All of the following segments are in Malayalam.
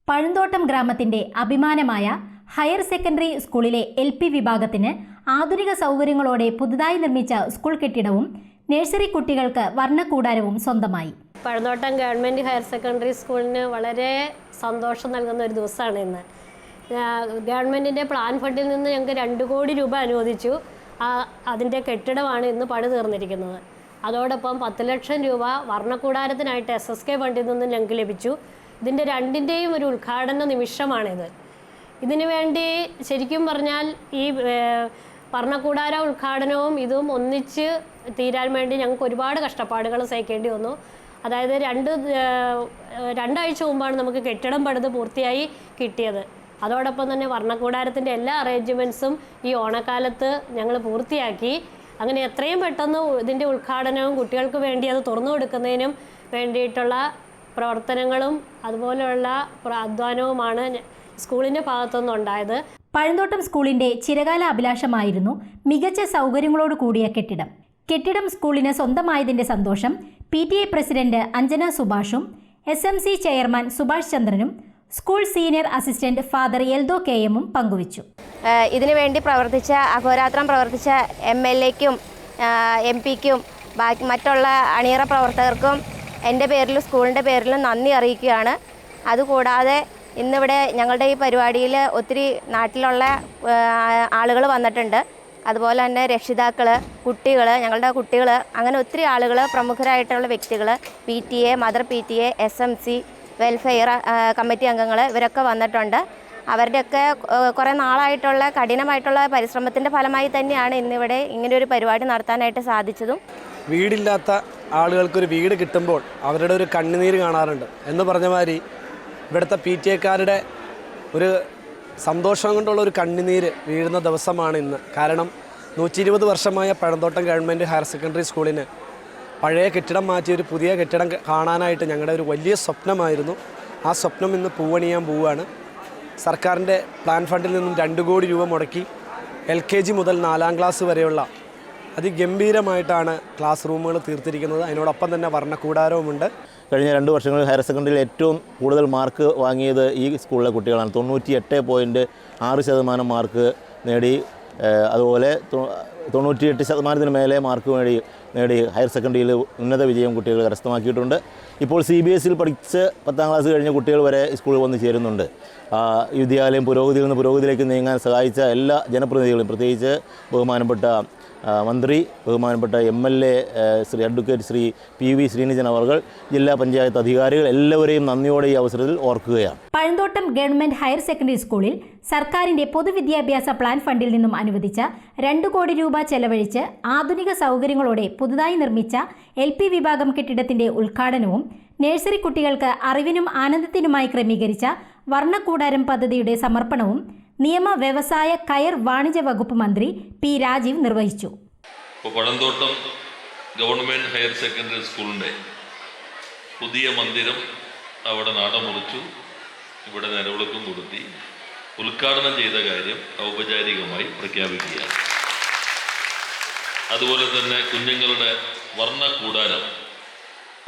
പഴന്തോട്ടം ഗ്രാമത്തിന്റെ അഭിമാനമായ ഹയർ സെക്കൻഡറി സ്കൂളിലെ LP വിഭാഗത്തിന് ആധുനിക സൗകര്യങ്ങളോടെ പുതുതായി നിർമ്മിച്ച സ്കൂൾ കെട്ടിടവും നഴ്സറി കുട്ടികൾക്ക് വർണ്ണക്കൂടാരവും സ്വന്തമായി. പഴന്തോട്ടം ഗവൺമെൻറ് ഹയർ സെക്കൻഡറി സ്കൂളിന് വളരെ സന്തോഷം നൽകുന്ന ഒരു ദിവസമാണ് ഇന്ന്. ഗവൺമെൻറ്റിൻ്റെ പ്ലാൻ ഫണ്ടിൽ നിന്ന് ഞങ്ങൾക്ക് 2 കോടി രൂപ അനുവദിച്ചു. അതിൻ്റെ കെട്ടിടമാണ് ഇന്ന് പണി തീർന്നിരിക്കുന്നത്. അതോടൊപ്പം 10 ലക്ഷം രൂപ വർണ്ണക്കൂടാരത്തിനായിട്ട് SSK ഫണ്ടിൽ നിന്ന് ഞങ്ങൾക്ക് ലഭിച്ചു. ഇതിൻ്റെ രണ്ടിൻ്റെയും ഒരു ഉദ്ഘാടന നിമിഷമാണിത്. ഇതിനു വേണ്ടി ശരിക്കും പറഞ്ഞാൽ ഈ വർണ്ണക്കൂടാര ഉദ്ഘാടനവും ഇതും ഒന്നിച്ച് തീരാൻ വേണ്ടി ഞങ്ങൾക്ക് ഒരുപാട് കഷ്ടപ്പാടുകൾ സഹിക്കേണ്ടി വന്നു. അതായത് രണ്ടാഴ്ച മുമ്പാണ് നമുക്ക് കെട്ടിടം പണിത് പൂർത്തിയായി കിട്ടിയത്. അതോടൊപ്പം തന്നെ വർണ്ണക്കൂടാരത്തിൻ്റെ എല്ലാ അറേഞ്ച്മെൻറ്റ്സും ഈ ഓണക്കാലത്ത് ഞങ്ങൾ പൂർത്തിയാക്കി. അങ്ങനെ എത്രയും പെട്ടെന്ന് ഇതിൻ്റെ ഉദ്ഘാടനവും കുട്ടികൾക്ക് വേണ്ടി അത് തുറന്നു കൊടുക്കുന്നതിനും വേണ്ടിയിട്ടുള്ള പ്രവർത്തനങ്ങളും അതുപോലെയുള്ള അധ്വാനവുമാണ് സ്കൂളിൻ്റെ ഭാഗത്തുനിന്നുണ്ടായത്. പഴന്തോട്ടം സ്കൂളിന്റെ ചിരകാല അഭിലാഷമായിരുന്നു മികച്ച സൗകര്യങ്ങളോട് കൂടിയ കെട്ടിടം. കെട്ടിടം സ്കൂളിന് സ്വന്തമായതിന്റെ സന്തോഷം PTA പ്രസിഡന്റ് അഞ്ജന സുഭാഷും SMC ചെയർമാൻ സുഭാഷ് ചന്ദ്രനും school senior assistant father Eldho KM പങ്കുവച്ചു. ഇതിനു വേണ്ടി അഹോരാത്രം പ്രവർത്തിച്ച MLAക്കും MP-ക്കും ബാക്കി മറ്റുള്ള അണിയറ പ്രവർത്തകർക്കും എൻ്റെ പേരിലും സ്കൂളിൻ്റെ പേരിലും നന്ദി അറിയിക്കുകയാണ്. അതുകൂടാതെ ഇന്നിവിടെ ഞങ്ങളുടെ ഈ പരിപാടിയിൽ ഒത്തിരി നാട്ടിലുള്ള ആളുകൾ വന്നിട്ടുണ്ട്. അതുപോലെ തന്നെ രക്ഷിതാക്കൾ, കുട്ടികൾ, ഞങ്ങളുടെ കുട്ടികൾ, അങ്ങനെ ഒത്തിരി ആളുകൾ, പ്രമുഖരായിട്ടുള്ള വ്യക്തികൾ, PTA, mother PTA, SMC, welfare committee അംഗങ്ങൾ ഇവരൊക്കെ വന്നിട്ടുണ്ട്. അവരുടെയൊക്കെ കുറേ നാളായിട്ടുള്ള കഠിനമായിട്ടുള്ള പരിശ്രമത്തിൻ്റെ ഫലമായി തന്നെയാണ് ഇന്നിവിടെ ഇങ്ങനെയൊരു പരിപാടി നടത്താനായിട്ട് സാധിച്ചതും. വീടില്ലാത്ത ആളുകൾക്കൊരു വീട് കിട്ടുമ്പോൾ അവരുടെ ഒരു കണ്ണുനീര് കാണാറുണ്ട് എന്ന് പറഞ്ഞ മാതിരി ഇവിടുത്തെ PTA-ക്കാരുടെ ഒരു സന്തോഷം കൊണ്ടുള്ള ഒരു കണ്ണുനീര് വീഴുന്ന ദിവസമാണ് ഇന്ന്. കാരണം 120 വർഷമായ പഴന്തോട്ടം ഗവൺമെൻറ് ഹയർ സെക്കൻഡറി സ്കൂളിന് പഴയ കെട്ടിടം മാറ്റി ഒരു പുതിയ കെട്ടിടം കാണാനായിട്ട് ഞങ്ങളുടെ ഒരു വലിയ സ്വപ്നമായിരുന്നു. ആ സ്വപ്നം ഇന്ന് പൂവണിയാൻ പോവുകയാണ്. സർക്കാരിൻ്റെ പ്ലാൻ ഫണ്ടിൽ നിന്നും 2 കോടി രൂപ മുടക്കി LKG മുതൽ 4ാം ക്ലാസ് വരെയുള്ള അതിഗംഭീരമായിട്ടാണ് ക്ലാസ് റൂമുകൾ തീർത്തിരിക്കുന്നത്. അതിനോടൊപ്പം തന്നെ വർണ്ണക്കൂടാരവുമുണ്ട്. കഴിഞ്ഞ 2 വർഷങ്ങളിൽ ഹയർ സെക്കൻഡറിയിൽ ഏറ്റവും കൂടുതൽ മാർക്ക് വാങ്ങിയത് ഈ സ്കൂളിലെ കുട്ടികളാണ്. 98.6% മാർക്ക് നേടി. അതുപോലെ 98% മേലെ മാർക്ക് നേടി ഹയർ സെക്കൻഡറിയിൽ ഉന്നത വിജയം കുട്ടികൾ കരസ്ഥമാക്കിയിട്ടുണ്ട്. ഇപ്പോൾ CBSE പഠിച്ച് 10ാം ക്ലാസ് കഴിഞ്ഞ കുട്ടികൾ വരെ സ്കൂളിൽ വന്ന് ചേരുന്നുണ്ട്. വിദ്യാലയം പുരോഗതിയിൽ നിന്ന് പുരോഗതിയിലേക്ക് നീങ്ങാൻ സഹായിച്ച എല്ലാ ജനപ്രതിനിധികളും, പ്രത്യേകിച്ച് ബഹുമാനപ്പെട്ട മന്ത്രി, ബഹുമാനപ്പെട്ട MLA Shri advocate Shri PV Srinijan അവർ, ജില്ലാ പഞ്ചായത്ത് അധികാരികൾ എല്ലാവരെയും നന്ദിയോടെ ഈ അവസരത്തിൽ ഓർക്കുകയാണ്. പഴന്തോട്ടം ഗവൺമെന്റ് ഹയർ സെക്കൻഡറി സ്കൂളിൽ സർക്കാരിന്റെ പൊതുവിദ്യാഭ്യാസ പ്ലാൻ ഫണ്ടിൽ നിന്നും അനുവദിച്ച 2 കോടി രൂപ ചെലവഴിച്ച് ആധുനിക സൗകര്യങ്ങളോടെ പുതുതായി നിർമ്മിച്ച LP വിഭാഗം കെട്ടിടത്തിന്റെ ഉദ്ഘാടനവും നഴ്സറി കുട്ടികൾക്ക് അറിവിനും ആനന്ദത്തിനുമായി ക്രമീകരിച്ച വർണ്ണക്കൂടാരം പദ്ധതിയുടെ സമർപ്പണവും നിയമ, വ്യവസായ, കയർ, വാണിജ്യ വകുപ്പ് മന്ത്രി P. രാജീവ് നിർവഹിച്ചു. പഴന്തോട്ടം ഗവൺമെൻറ് ഹയർ സെക്കൻഡറി സ്കൂളിൻ്റെ പുതിയ മന്ദിരം അവിടെ നാടമുറിച്ചു, ഇവിടെ നിലവിളക്കും കൊടുത്തി ഉദ്ഘാടനം ചെയ്ത കാര്യം ഔപചാരികമായി പ്രഖ്യാപിക്കുകയാണ്. അതുപോലെ തന്നെ കുഞ്ഞുങ്ങളുടെ വർണ്ണക്കൂടാരം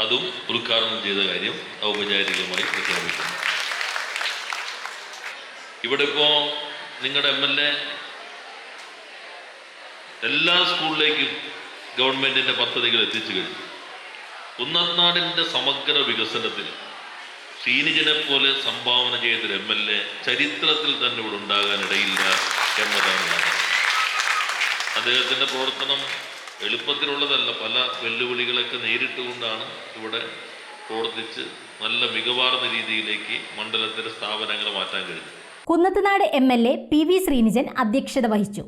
അതും ഉദ്ഘാടനം ചെയ്ത കാര്യം ഔപചാരികമായി പ്രഖ്യാപിക്കുന്നു. ഇവിടെ ഇപ്പോൾ നിങ്ങളുടെ MLA എല്ലാ സ്കൂളിലേക്കും ഗവൺമെൻറ്റിൻ്റെ പദ്ധതികൾ എത്തിച്ചു കഴിഞ്ഞു. കുന്നത്നാടിൻ്റെ സമഗ്ര വികസനത്തിൽ ശ്രീനിജനെ പോലെ സംഭാവന ചെയ്തൊരു MLA ചരിത്രത്തിൽ തന്നെ ഇവിടെ ഉണ്ടാകാനിടയില്ല എന്നതാണ്. അദ്ദേഹത്തിൻ്റെ പ്രവർത്തനം എളുപ്പത്തിലുള്ളതല്ല. പല വെല്ലുവിളികളൊക്കെ നേരിട്ടുകൊണ്ടാണ് ഇവിടെ പ്രവർത്തിച്ച് നല്ല മികവാർന്ന രീതിയിലേക്ക് മണ്ഡലത്തിലെ സ്ഥാപനങ്ങൾ മാറ്റാൻ കഴിഞ്ഞു. കുന്നത്തുനാട് MLA PV ശ്രീനിജൻ അധ്യക്ഷത വഹിച്ചു.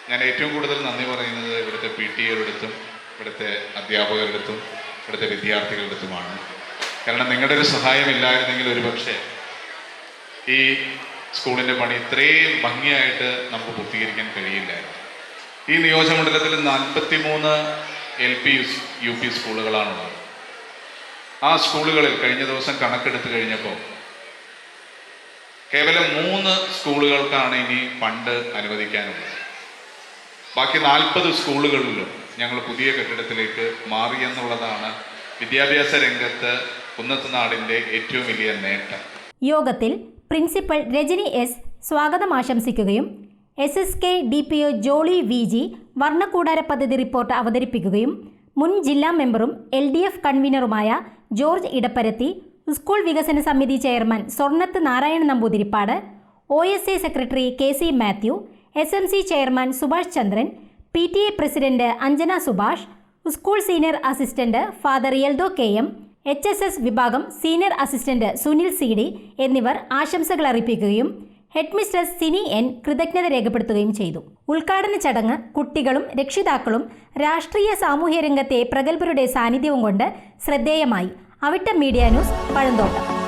ഞാൻ ഏറ്റവും കൂടുതൽ നന്ദി പറയുന്നത് ഇവിടുത്തെ PTA-ടും ഇവിടുത്തെ അധ്യാപകരുടെടുത്തും ഇവിടുത്തെ വിദ്യാർത്ഥികളുടെടുത്തുമാണ്. കാരണം നിങ്ങളുടെ ഒരു സഹായമില്ലായിരുന്നെങ്കിൽ ഒരുപക്ഷെ ഈ സ്കൂളിൻ്റെ പണി ഇത്രയും ഭംഗിയായിട്ട് നമുക്ക് പൂർത്തീകരിക്കാൻ കഴിയില്ലായിരുന്നു. ഈ നിയോജകമണ്ഡലത്തിൽ 43 LP UP സ്കൂളുകളാണുള്ളത്. ആ സ്കൂളുകളിൽ കഴിഞ്ഞ ദിവസം കണക്കെടുത്ത് കഴിഞ്ഞപ്പോൾ കേവലം 3 സ്കൂളുകൾക്കാണ് ഇനി ഫണ്ട് അനുവദിക്കാനുള്ളത്. ബാക്കി 40 സ്കൂളുകളിലും ഞങ്ങൾ പുതിയ കെട്ടിടത്തിലേക്ക് മാറിയെന്നുള്ളതാണ് വിദ്യാഭ്യാസ രംഗത്ത് കുന്നത്തുനാടിൻ്റെ ഏറ്റവും വലിയ നേട്ടം. യോഗത്തിൽ പ്രിൻസിപ്പൽ രജനി എസ് സ്വാഗതം ആശംസിക്കുകയും SSK DPO ജോളി VG വർണ്ണക്കൂടാര പദ്ധതി റിപ്പോർട്ട് അവതരിപ്പിക്കുകയും മുൻ ജില്ലാ മെമ്പറും LDF കൺവീനറുമായ ജോർജ് ഇടപ്പരത്തി, സ്കൂൾ വികസന സമിതി chairman Swarnath Narayana Namboothiripad, OSA secretary KC Mathew, SMC chairman Subhash Chandran, PTA president Anjana Subhash, school senior assistant father Yeldho KM, HSS വിഭാഗം സീനിയർ അസിസ്റ്റന്റ് സുനിൽ CD എന്നിവർ ആശംസകൾ അറിയിക്കുകയും ഹെഡ് മിസ്ട്രസ് സിനി N കൃതജ്ഞത രേഖപ്പെടുത്തുകയും ചെയ്തു. ഉദ്ഘാടന ചടങ്ങ് കുട്ടികളും രക്ഷിതാക്കളും രാഷ്ട്രീയ സാമൂഹ്യ രംഗത്തെ പ്രഗത്ഭരുടെ സാന്നിധ്യവും കൊണ്ട് ശ്രദ്ധേയമായി. Avittam media news, Pazhanthottam.